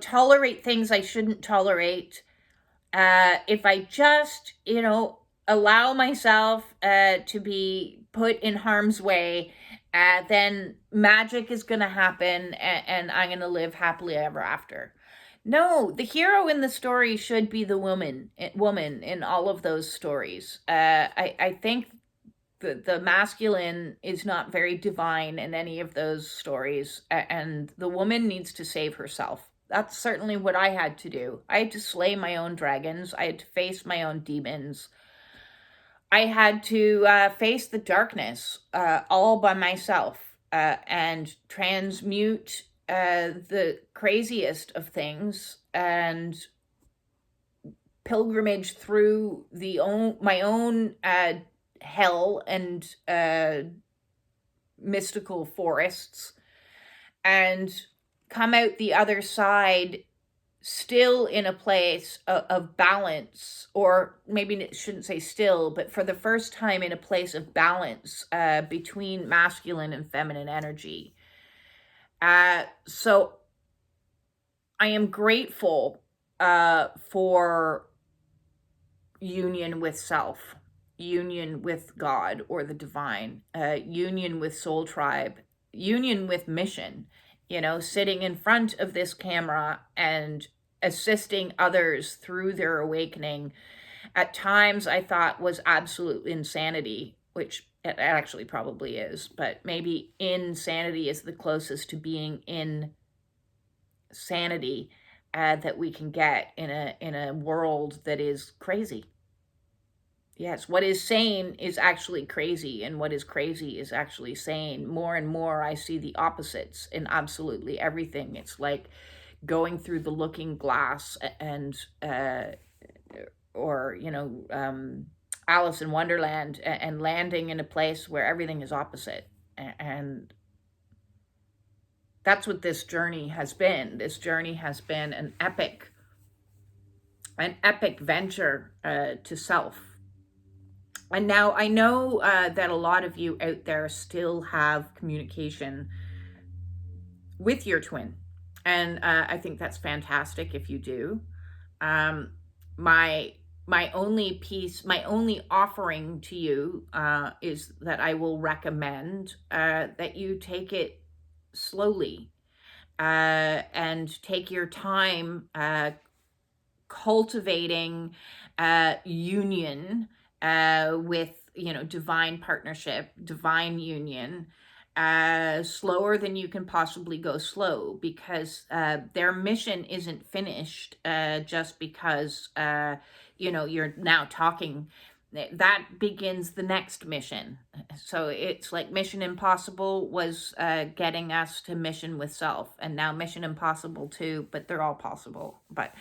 tolerate things I shouldn't tolerate, if I just allow myself to be put in harm's way, then magic is going to happen and I'm going to live happily ever after. No, the hero in the story should be the woman in all of those stories. I think the masculine is not very divine in any of those stories, and the woman needs to save herself. That's certainly what I had to do. I had to slay my own dragons. I had to face my own demons. I had to face the darkness all by myself and transmute the craziest of things and pilgrimage through my own hell and mystical forests and come out the other side still in a place of balance, or maybe it shouldn't say still, but for the first time in a place of balance between masculine and feminine energy. So I am grateful for union with self, union with God or the divine, union with soul tribe, union with mission, sitting in front of this camera and assisting others through their awakening at times I thought was absolute insanity, which it actually probably is, but maybe insanity is the closest to being in sanity that we can get in a world that is crazy. Yes, what is sane is actually crazy, and what is crazy is actually sane. More and more, I see the opposites in absolutely everything. It's like going through the looking glass and, or, Alice in Wonderland, and landing in a place where everything is opposite. And that's what this journey has been. This journey has been an epic venture to self. And now I know that a lot of you out there still have communication with your twin. And I think that's fantastic if you do. My only offering to you is that I will recommend that you take it slowly and take your time cultivating union with, divine partnership, divine union, slower than you can possibly go slow, because their mission isn't finished just because, you're now talking. That begins the next mission. So it's like Mission Impossible was getting us to mission with self, and now Mission Impossible 2, but they're all possible. But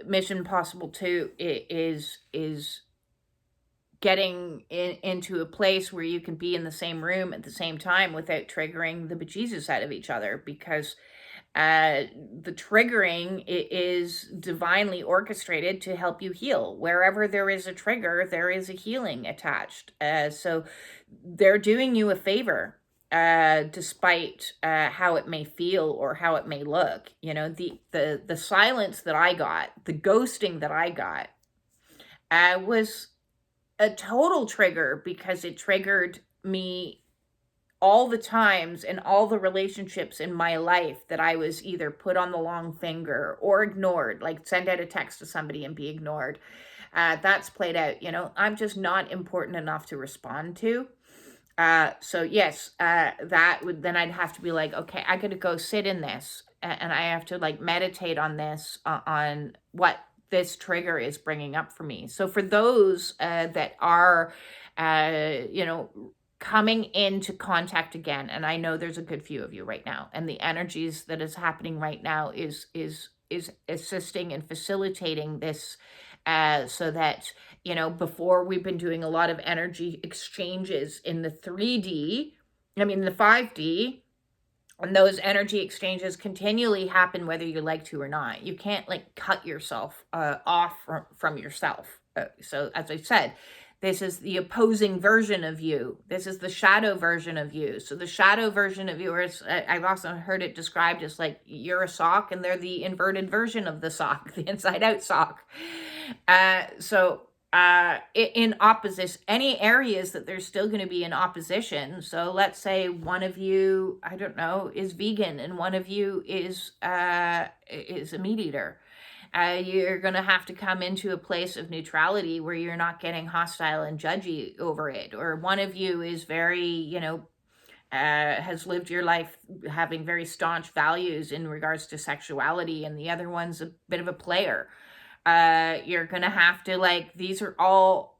Mission Impossible 2 is getting into a place where you can be in the same room at the same time without triggering the bejesus out of each other, because the triggering is divinely orchestrated to help you heal. Wherever there is a trigger, there is a healing attached. So they're doing you a favor, despite how it may feel or how it may look. The silence that I got, the ghosting that I got, was a total trigger, because it triggered me all the times in all the relationships in my life that I was either put on the long finger or ignored, like send out a text to somebody and be ignored. That's played out. I'm just not important enough to respond to. So yes, that would, then I'd have to be like, okay, I got to go sit in this, and I have to like meditate on this, on what this trigger is bringing up for me. So for those that are, coming into contact again, and I know there's a good few of you right now, and the energies that is happening right now is assisting and facilitating this, so that, before we've been doing a lot of energy exchanges in the 3D, the 5D, and those energy exchanges continually happen whether you like to or not. You can't like cut yourself off from yourself. So as I said, this is the opposing version of you. This is the shadow version of you. So the shadow version of yours, I've also heard it described as like you're a sock and they're the inverted version of the sock, the inside out sock. In opposition, any areas that there's still going to be in opposition. So let's say one of you, I don't know, is vegan, and one of you is a meat eater. You're going to have to come into a place of neutrality where you're not getting hostile and judgy over it. Or one of you is very, has lived your life having very staunch values in regards to sexuality, and the other one's a bit of a player. You're going to have to, these are all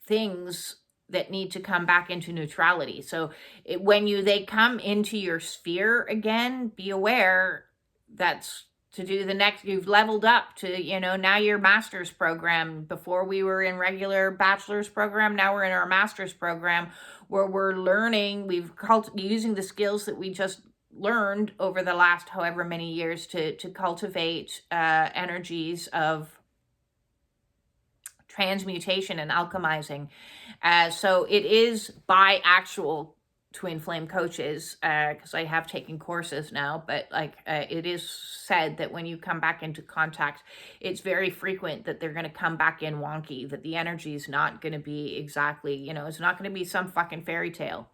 things that need to come back into neutrality. So when they come into your sphere again, be aware that's to do the next, you've leveled up to, now your master's program. Before we were in regular bachelor's program, now we're in our master's program, where we're learning, using the skills that we just learned over the last however many years to cultivate energies of transmutation and alchemizing. So it is by actual twin flame coaches, because I have taken courses now, but it is said that when you come back into contact, it's very frequent that they're going to come back in wonky, that the energy is not going to be exactly, it's not going to be some fucking fairy tale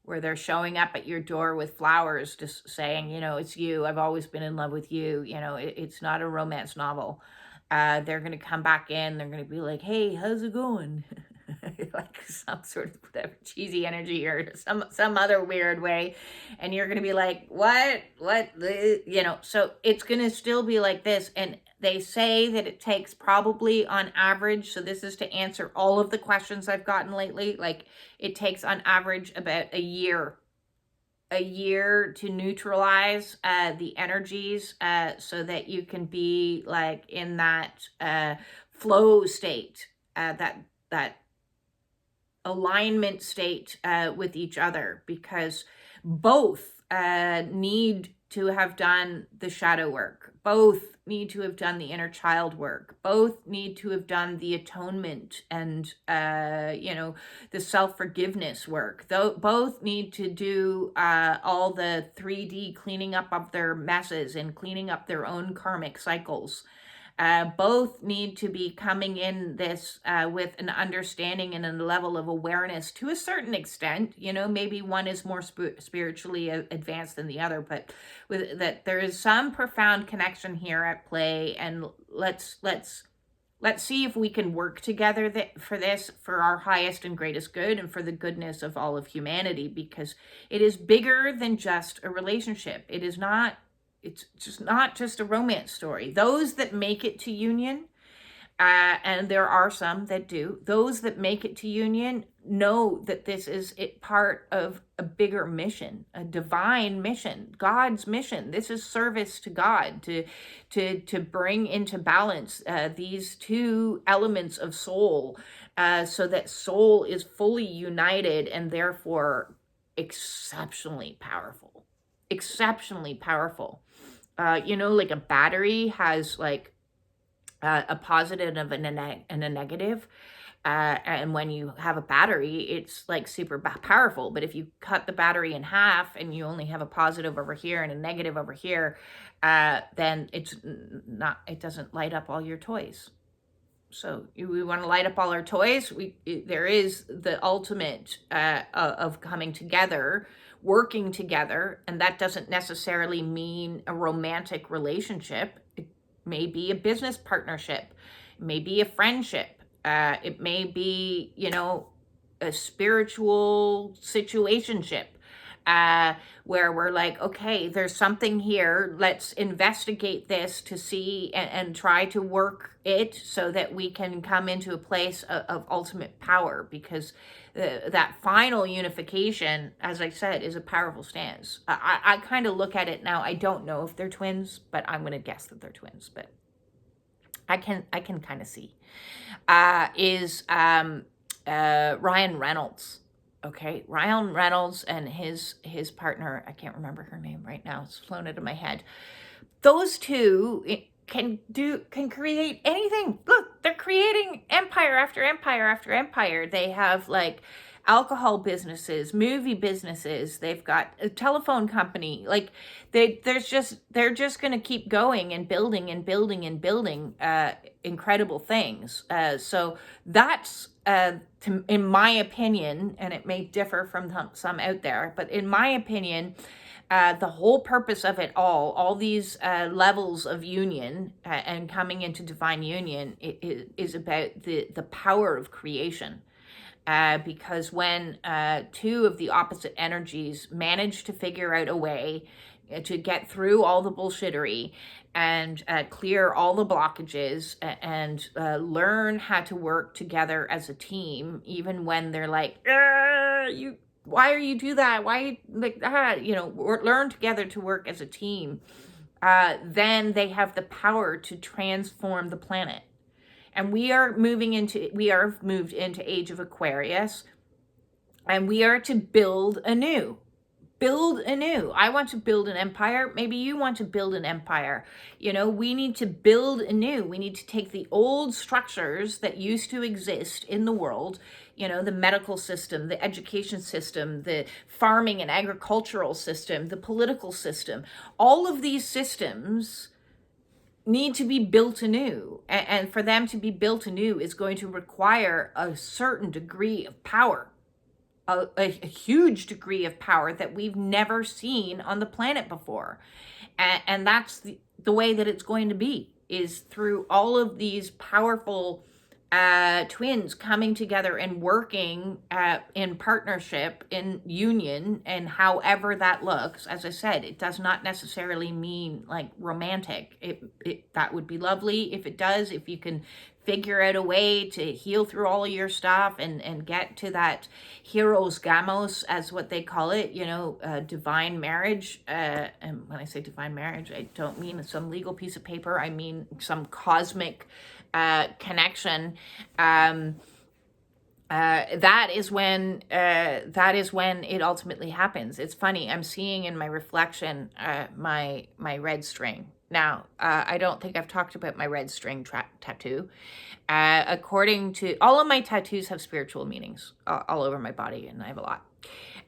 where they're showing up at your door with flowers just saying, it's you, I've always been in love with you. It's not a romance novel. they're going to come back in. They're going to be like, hey, how's it going? Like some sort of whatever cheesy energy or some other weird way. And you're going to be like, what, so it's going to still be like this. And they say that it takes probably on average, so this is to answer all of the questions I've gotten lately, like it takes on average about a year to neutralize the energies so that you can be like in that flow state, that alignment state with each other, because both need to have done the shadow work. Both need to have done the inner child work. Both need to have done the atonement and, the self-forgiveness work. Both need to do all the 3D cleaning up of their messes and cleaning up their own karmic cycles. Both need to be coming in this with an understanding and a level of awareness to a certain extent. Maybe one is more spiritually advanced than the other, but with that there is some profound connection here at play. And let's see if we can work together for our highest and greatest good and for the goodness of all of humanity, because it is bigger than just a relationship. It's just not just a romance story. Those that make it to union, and there are some that do, those that make it to union know that this is part of a bigger mission, a divine mission, God's mission. This is service to God, to bring into balance these two elements of soul, so that soul is fully united and therefore exceptionally powerful. Exceptionally powerful. Like a battery has like a positive and a negative. And when you have a battery, it's like super powerful. But if you cut the battery in half and you only have a positive over here and a negative over here, then it doesn't light up all your toys. So we want to light up all our toys. There is the ultimate of coming together, working together, and that doesn't necessarily mean a romantic relationship. It may be a business partnership, it may be a friendship, it may be, a spiritual situationship, where we're like, okay, there's something here, let's investigate this to see and try to work it so that we can come into a place of ultimate power, because that final unification, as I said, is a powerful stance. I kind of look at it now. I don't know if they're twins, but I'm going to guess that they're twins. But I can kind of see. Ryan Reynolds. Okay, Ryan Reynolds and his partner. I can't remember her name right now. It's flown out of my head. Those two can create anything. Look, they're creating empire after empire after empire. They have like alcohol businesses, movie businesses. They've got a telephone company. Like they're just going to keep going and building and building and building incredible things. So that's in my opinion, and it may differ from some out there, but in my opinion, the whole purpose of it all these levels of union and coming into divine union is about the power of creation. Because when two of the opposite energies manage to figure out a way to get through all the bullshittery and clear all the blockages and learn how to work together as a team, even when they're like, why are you do that? Why, learn together to work as a team. Then they have the power to transform the planet. And we are moved into Age of Aquarius, and we are to build anew. I want to build an empire. Maybe you want to build an empire. We need to build anew. We need to take the old structures that used to exist in the world, the medical system, the education system, the farming and agricultural system, the political system. All of these systems need to be built anew. And for them to be built anew is going to require a certain degree of power. A huge degree of power that we've never seen on the planet before. And that's the way that it's going to be. is through all of these powerful twins coming together and working in partnership, in union, and however that looks. As I said, it does not necessarily mean like romantic. That would be lovely if it does, if you can figure out a way to heal through all of your stuff and get to that heros gamos, as what they call it, divine marriage. And when I say divine marriage, I don't mean some legal piece of paper. I mean some cosmic connection. That is when it ultimately happens. It's funny. I'm seeing in my reflection my red string. Now, I don't think I've talked about my red string tattoo. According to all of my tattoos have spiritual meanings all over my body, and I have a lot.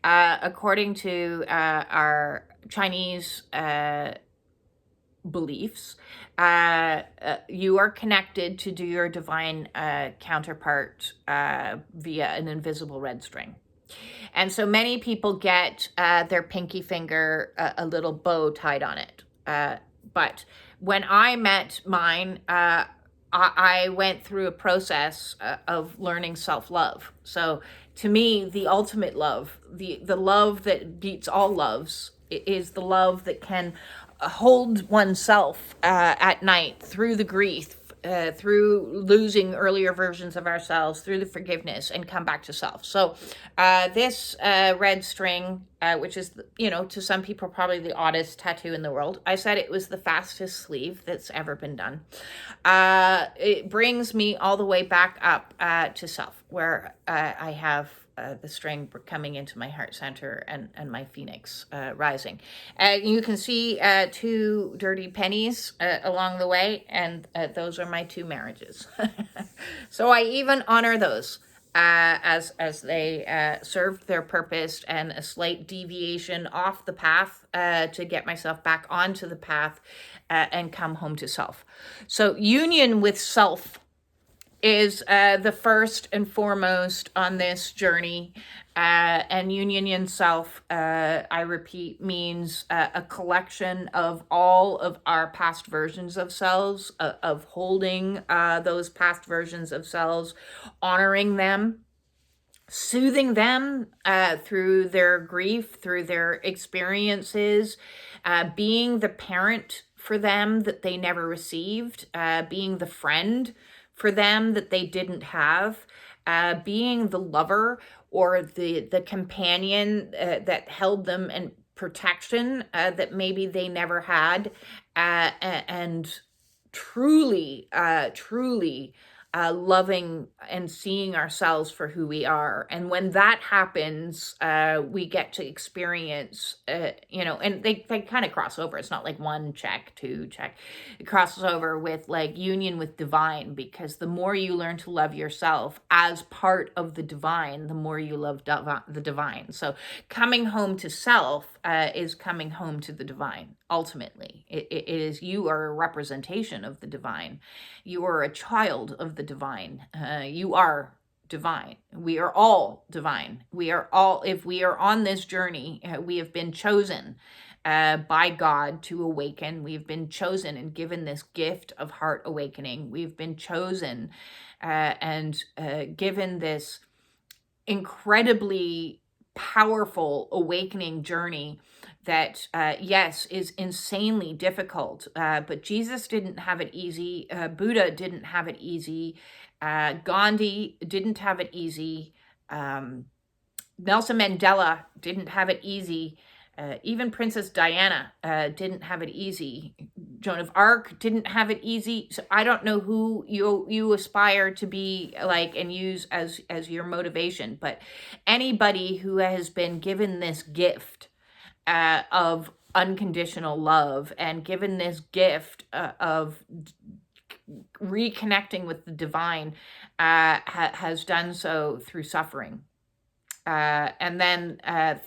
According to our Chinese beliefs, you are connected to your divine counterpart via an invisible red string. And so many people get their pinky finger, a little bow tied on it. But when I met mine, I went through a process of learning self-love. So to me, the ultimate love, the love that beats all loves, is the love that can hold oneself at night through the grief, through losing earlier versions of ourselves, through the forgiveness, and come back to self. So this red string, which is, to some people probably the oddest tattoo in the world. I said it was the fastest sleeve that's ever been done. It brings me all the way back up to self, where I have the string coming into my heart center and my phoenix rising. You can see 2 dirty pennies along the way, and those are my 2 marriages. So I even honor those as they served their purpose, and a slight deviation off the path to get myself back onto the path and come home to self. So union with self is the first and foremost on this journey. And union in self, I repeat, means a collection of all of our past versions of selves, of holding those past versions of selves, honoring them, soothing them through their grief, through their experiences, being the parent for them that they never received, being the friend for them that they didn't have, being the lover or the companion that held them in protection that maybe they never had, and truly loving and seeing ourselves for who we are. And when that happens, we get to experience, and they kind of cross over. It's not like 1 check, 2 check. It crosses over with like union with divine, because the more you learn to love yourself as part of the divine, the more you love the divine. So coming home to self is coming home to the divine. Ultimately, it is, you are a representation of the divine. You are a child of the divine. You are divine. We are all divine. We are all, if we are on this journey, we have been chosen by God to awaken. We've been chosen and given this gift of heart awakening. We've been chosen and given this incredibly powerful awakening journey that, yes, is insanely difficult, but Jesus didn't have it easy. Buddha didn't have it easy. Gandhi didn't have it easy. Nelson Mandela didn't have it easy. Even Princess Diana didn't have it easy. Joan of Arc didn't have it easy. So I don't know who you aspire to be like and use as your motivation, but anybody who has been given this gift of unconditional love and given this gift of reconnecting with the divine has done so through suffering. And then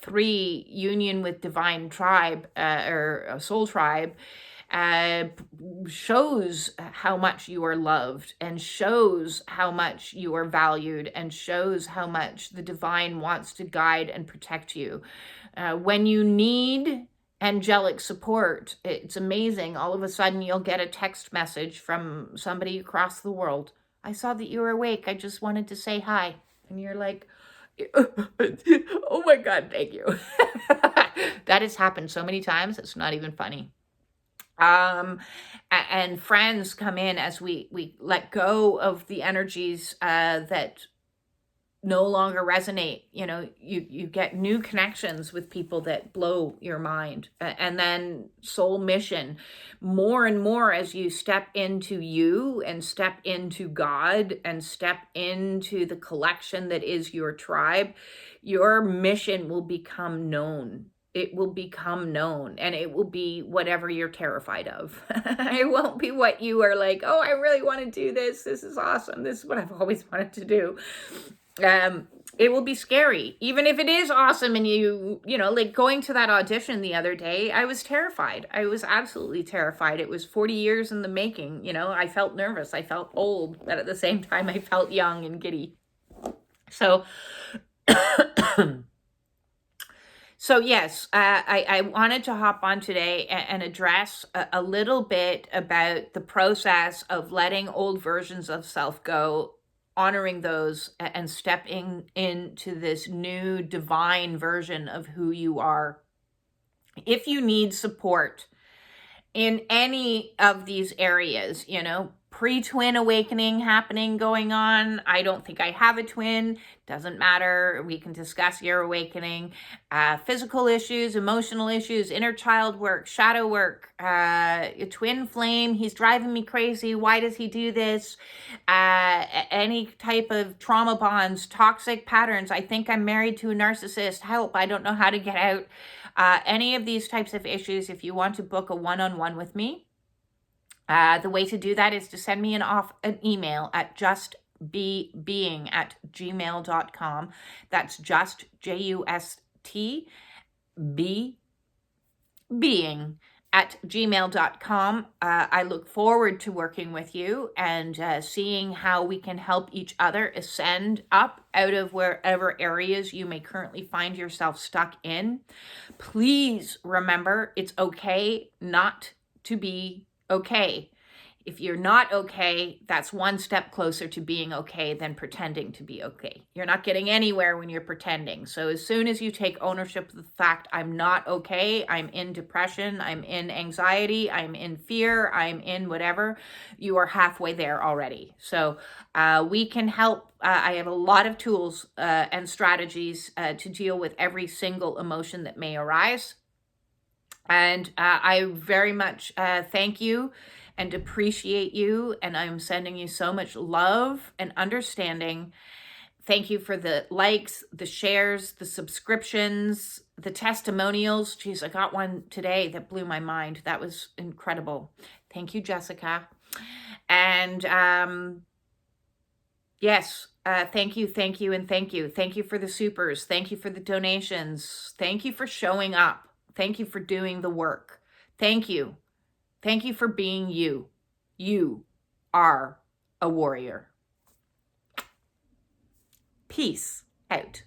3, union with divine tribe or soul tribe shows how much you are loved, and shows how much you are valued, and shows how much the divine wants to guide and protect you. When you need angelic support. It's amazing. All of a sudden, you'll get a text message from somebody across the world. I saw that you were awake. I just wanted to say hi. And you're like, oh my God, thank you. That has happened so many times. It's not even funny. And friends come in as we let go of the energies that no longer resonate. You get new connections with people that blow your mind. And then soul mission, more and more as you step into you and step into God and step into the collection that is your tribe, your mission will become known. It will become known, and it will be whatever you're terrified of. It won't be what you are like, oh, I really want to do this. This is awesome. This is what I've always wanted to do. It will be scary, even if it is awesome. And like going to that audition the other day, I was terrified. I was absolutely terrified. It was 40 years in the making. I felt nervous. I felt old, but at the same time, I felt young and giddy. So, yes, I wanted to hop on today and address a little bit about the process of letting old versions of self go, honoring those, and stepping into this new divine version of who you are. If you need support in any of these areas, pre-twin awakening happening, going on. I don't think I have a twin. Doesn't matter. We can discuss your awakening. Physical issues, emotional issues, inner child work, shadow work, a twin flame. He's driving me crazy. Why does he do this? Any type of trauma bonds, toxic patterns. I think I'm married to a narcissist. Help. I don't know how to get out. Any of these types of issues, if you want to book a one-on-one with me, the way to do that is to send me an email at justbeing@gmail.com. That's just JUST being@gmail.com. I look forward to working with you and seeing how we can help each other ascend up out of wherever areas you may currently find yourself stuck in. Please remember, it's okay not to be okay. If you're not okay, that's one step closer to being okay than pretending to be okay. You're not getting anywhere when you're pretending. So as soon as you take ownership of the fact, I'm not okay, I'm in depression, I'm in anxiety, I'm in fear, I'm in whatever, you are halfway there already. So we can help. I have a lot of tools and strategies to deal with every single emotion that may arise. And I very much thank you and appreciate you. And I'm sending you so much love and understanding. Thank you for the likes, the shares, the subscriptions, the testimonials. Geez, I got one today that blew my mind. That was incredible. Thank you, Jessica. And yes, thank you, and thank you. Thank you for the supers. Thank you for the donations. Thank you for showing up. Thank you for doing the work. Thank you. Thank you for being you. You are a warrior. Peace out.